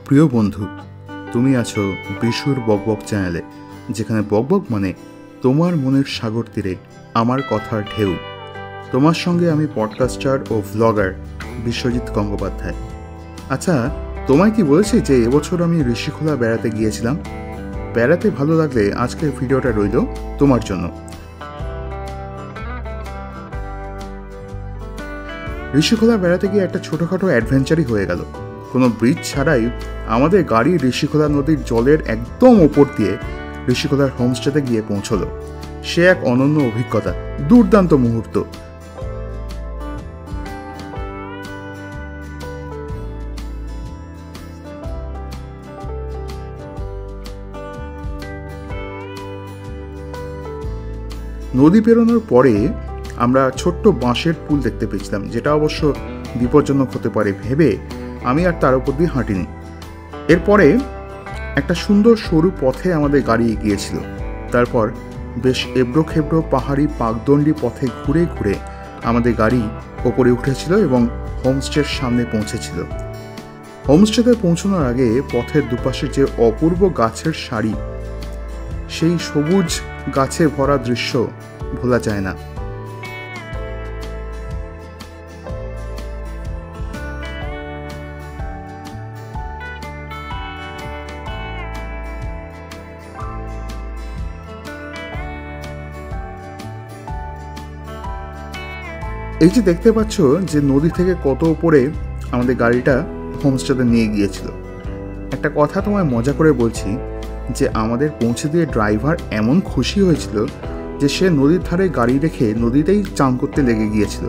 প্রিয় বন্ধু, তুমি আছো বিশুর বকবক চ্যানেলে, যেখানে বকবক মানে তোমার মনের সাগর তীরে আমার কথার ঢেউ। তোমার সঙ্গে আমি পডকাস্টার ও ভ্লগার বিশ্বজিৎ গঙ্গোপাধ্যায়। আচ্ছা, তোমায় কি বলেছি যে এবছর আমি ঋষিখোলা বেড়াতে গিয়েছিলাম? বেড়াতে ভালো লাগলে আজকের ভিডিওটা রইল তোমার জন্য। ঋষিখোলা বেড়াতে গিয়ে একটা ছোটোখাটো অ্যাডভেঞ্চারই হয়ে গেল। কোনো ব্রিজ ছাড়াই আমাদের গাড়ি ঋষিখোলা নদীর জলের একদম ওপর দিয়ে ঋষিখোলার হোমস্টেতে গিয়ে পৌঁছলো। সে এক অনন্য অভিজ্ঞতা, দুর্দান্ত মুহূর্ত। নদী পেরোনোর পরে আমরা ছোট্ট বাঁশের পুল দেখতে পেয়েছিলাম, যেটা অবশ্য বিপজ্জনক হতে পারে ভেবে আমি আর তার উপর দিয়ে হাঁটিনি। এরপরে একটা সুন্দর সরু পথে আমাদের গাড়ি এগিয়েছিল। তারপর বেশ এবড়ো খেবড়ো পাহাড়ি পাকদণ্ডী পথে ঘুরে ঘুরে আমাদের গাড়ি ওপরে উঠেছিল এবং হোমস্টের সামনে পৌঁছেছিল। হোমস্টেতে পৌঁছানোর আগে পথের দুপাশে যে অপূর্ব গাছের সারি, সেই সবুজ গাছে ভরা দৃশ্য ভোলা যায় না। এই যে দেখতে পাচ্ছ যে নদী থেকে কত উপরে আমাদের গাড়িটা হোমস্টেতে নিয়ে গিয়েছিল। একটা কথা তোমায় মজা করে বলছি যে আমাদের পৌঁছে দিয়ে ড্রাইভার এমন খুশি হয়েছিল যে সে নদীর ধারে গাড়ি রেখে নদীতেই চান করতে লেগে গিয়েছিল।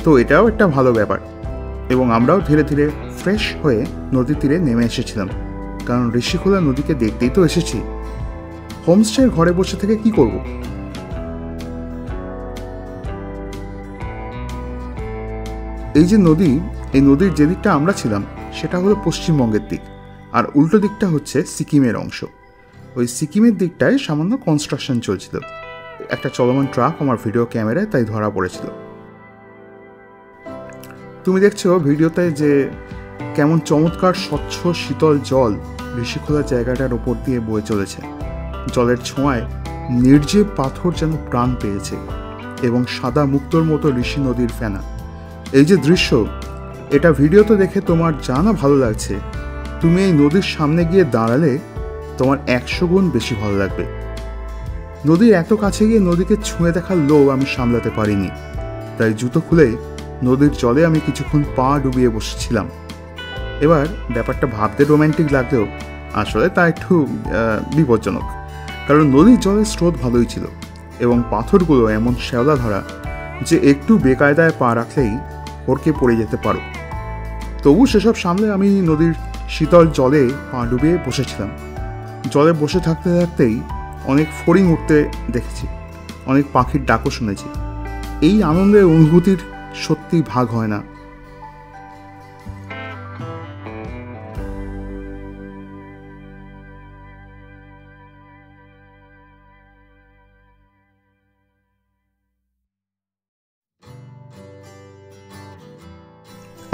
তো এটাও একটা ভালো ব্যাপার। এবং আমরাও ধীরে ধীরে ফ্রেশ হয়ে নদীর তীরে নেমে এসেছিলাম, কারণ ঋষিখোলা নদীকে দেখতেই তো এসেছি। হোমস্টের ঘরে বসে থেকে কি করব? এই যে নদী, এই নদীর যে দিকটা আমরা ছিলাম সেটা হলো পশ্চিমবঙ্গের দিক, আর উল্টো দিকটা হচ্ছে সিকিমের অংশ। ওই সিকিমের দিকটায় সামান্য কনস্ট্রাকশন চলছিল। একটা চলমান ট্রাক আমার ভিডিও ক্যামেরায় তাই ধরা পড়েছিল। তুমি দেখছো ভিডিওতে যে কেমন চমৎকার স্বচ্ছ শীতল জল ঋষিখোলা জায়গাটার ওপর দিয়ে বয়ে চলেছে। জলের ছোঁয়ায় নির্জীব পাথর যেন প্রাণ পেয়েছে এবং সাদা মুক্তোর মতো ঋষি নদীর ফেনা। এই যে দৃশ্য, এটা ভিডিওতে দেখে তোমার যা না ভালো লাগছে, তুমি এই নদীর সামনে গিয়ে দাঁড়ালে তোমার 100 গুণ বেশি ভালো লাগবে। নদীর এত কাছে গিয়ে নদীকে ছুঁয়ে দেখার লোভ আমি সামলাতে পারিনি, তাই জুতো খুলে নদীর জলে আমি কিছুক্ষণ পা ডুবিয়ে বসেছিলাম। এবার ব্যাপারটা ভাবতে রোম্যান্টিক লাগলেও আসলে তা একটু বিপজ্জনক, কারণ নদীর জলের স্রোত ভালোই ছিল এবং পাথরগুলো এমন শ্যাওলা ধরা যে একটু বেকায়দায় পা রাখলেই হড়কে পড়ে যেতে পারো। তবু সেসব সামলে আমি নদীর শীতল জলে পা ডুবিয়ে বসেছিলাম। জলে বসে থাকতে থাকতেই অনেক ফড়িং উঠতে দেখেছি, অনেক পাখির ডাকও শুনেছি। এই আনন্দের অনুভূতির সত্যি ভাগ হয় না।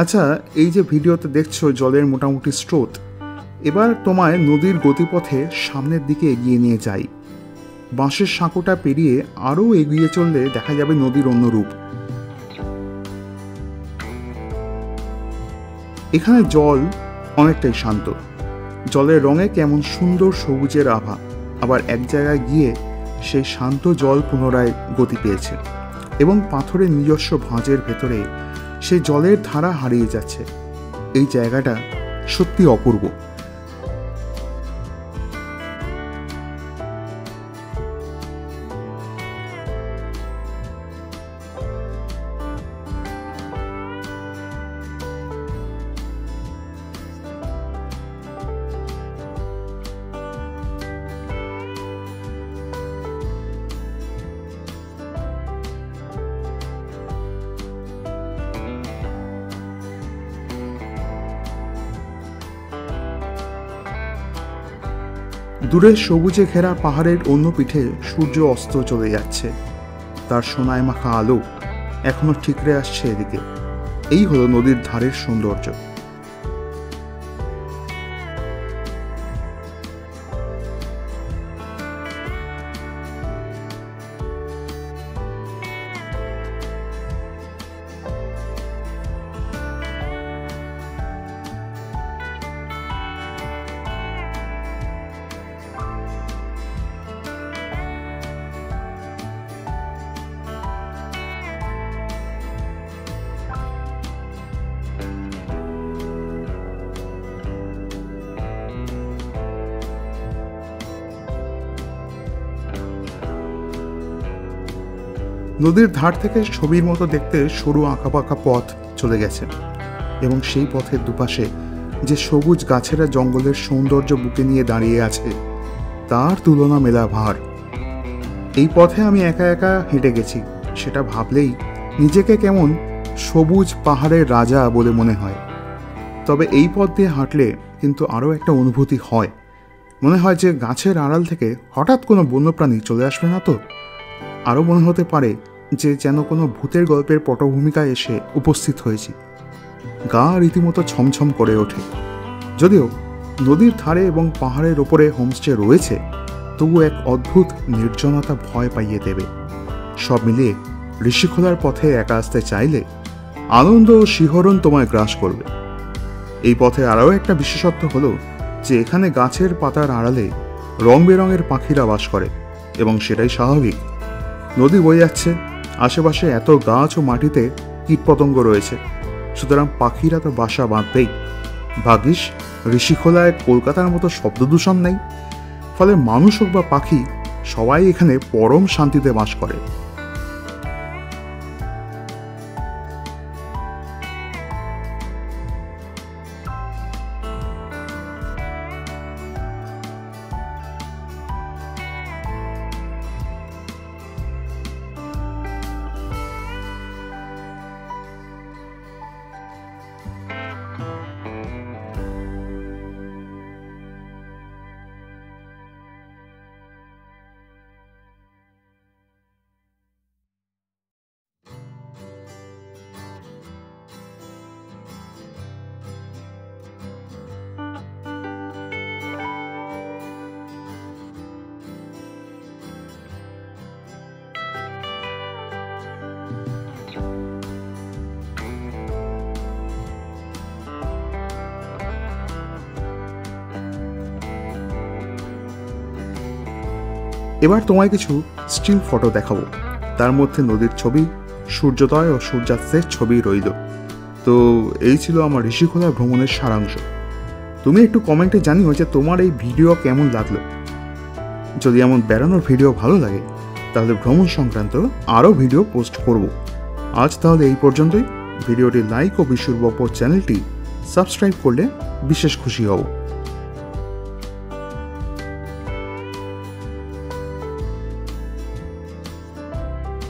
আচ্ছা, এই যে ভিডিওতে দেখছো জলের মোটামুটি স্রোত, এবার তোমায় নদীর গতিপথে সামনের দিকে এগিয়ে নিয়ে যাই। বাঁশের সাঁকোটা পেরিয়ে আরও এগিয়ে চললে দেখা যাবে নদীর অন্য রূপ। এখানে জল অনেকটাই শান্ত, জলের রঙে কেমন সুন্দর সবুজের আভা। আবার এক জায়গায় গিয়ে সেই শান্ত জল পুনরায় গতি পেয়েছে এবং পাথরের নিজস্ব ভাঁজের ভেতরে সেই জলের ধারা হারিয়ে যাচ্ছে। এই জায়গাটা সত্যি অপূর্ব। দূরে সবুজে ঘেরা পাহাড়ের অন্য পিঠে সূর্য অস্ত চলে যাচ্ছে, তার সোনায় মাখা আলো এখনো ঠিকরে আসছে এদিকে। এই হলো নদীর ধারের সৌন্দর্য। নদীর ধার থেকে ছবির মতো দেখতে সরু আঁকাবাঁকা পথ চলে গেছে এবং সেই পথের দুপাশে যে সবুজ গাছেরা জঙ্গলের সৌন্দর্য বুকে নিয়ে দাঁড়িয়ে আছে তার তুলনা মেলা ভার। এই পথে আমি একা একা হেঁটে গেছি, সেটা ভাবলেই নিজেকে কেমন সবুজ পাহাড়ের রাজা বলে মনে হয়। তবে এই পথ দিয়ে হাঁটলে কিন্তু আরও একটা অনুভূতি হয়, মনে হয় যে গাছের আড়াল থেকে হঠাৎ কোনো বন্যপ্রাণী চলে আসবে না তো। আরও মনে হতে পারে যে যেন কোনো ভূতের গল্পের পটভূমিকায় এসে উপস্থিত হয়েছি। গা রীতিমতো ছমছম করে ওঠে। যদিও নদীর ধারে এবং পাহাড়ের ওপরে হোমস্টে রয়েছে, তবু এক অদ্ভুত নির্জনতা ভয় পাইয়ে দেবে। সব মিলিয়ে ঋষিখোলার পথে একা আসতে চাইলে আনন্দ ও শিহরণ তোমায় গ্রাস করবে। এই পথে আরও একটা বিশেষত্ব হলো যে এখানে গাছের পাতার আড়ালে রং বেরঙের পাখিরা বাস করে এবং সেটাই স্বাভাবিক। নদী বয়ে যাচ্ছে, আশেপাশে এত গাছ ও মাটিতে কীটপতঙ্গ রয়েছে, সুতরাং পাখিরা তো বাসা বাঁধবেই। ভাগ্যিস ঋষিখোলায় কলকাতার মতো শব্দদূষণ নেই, ফলে মানুষ হোক বা পাখি সবাই এখানে পরম শান্তিতে বাস করে। এবার তোমায় কিছু স্টিল ফটো দেখাবো, তার মধ্যে নদীর ছবি, সূর্যোদয় ও সূর্যাস্তের ছবি রইল। তো এই ছিল আমার ঋষিখোলা ভ্রমণের সারাংশ। তুমি একটু কমেন্টে জানিও যে তোমার এই ভিডিও কেমন লাগলো। যদি এমন বেড়ানোর ভিডিও ভালো লাগে তাহলে ভ্রমণ সংক্রান্ত আরও ভিডিও পোস্ট করব। আজ তাহলে এই পর্যন্তই। ভিডিওটি লাইক ও বিশুর বপর চ্যানেলটি সাবস্ক্রাইব করলে বিশেষ খুশি হব।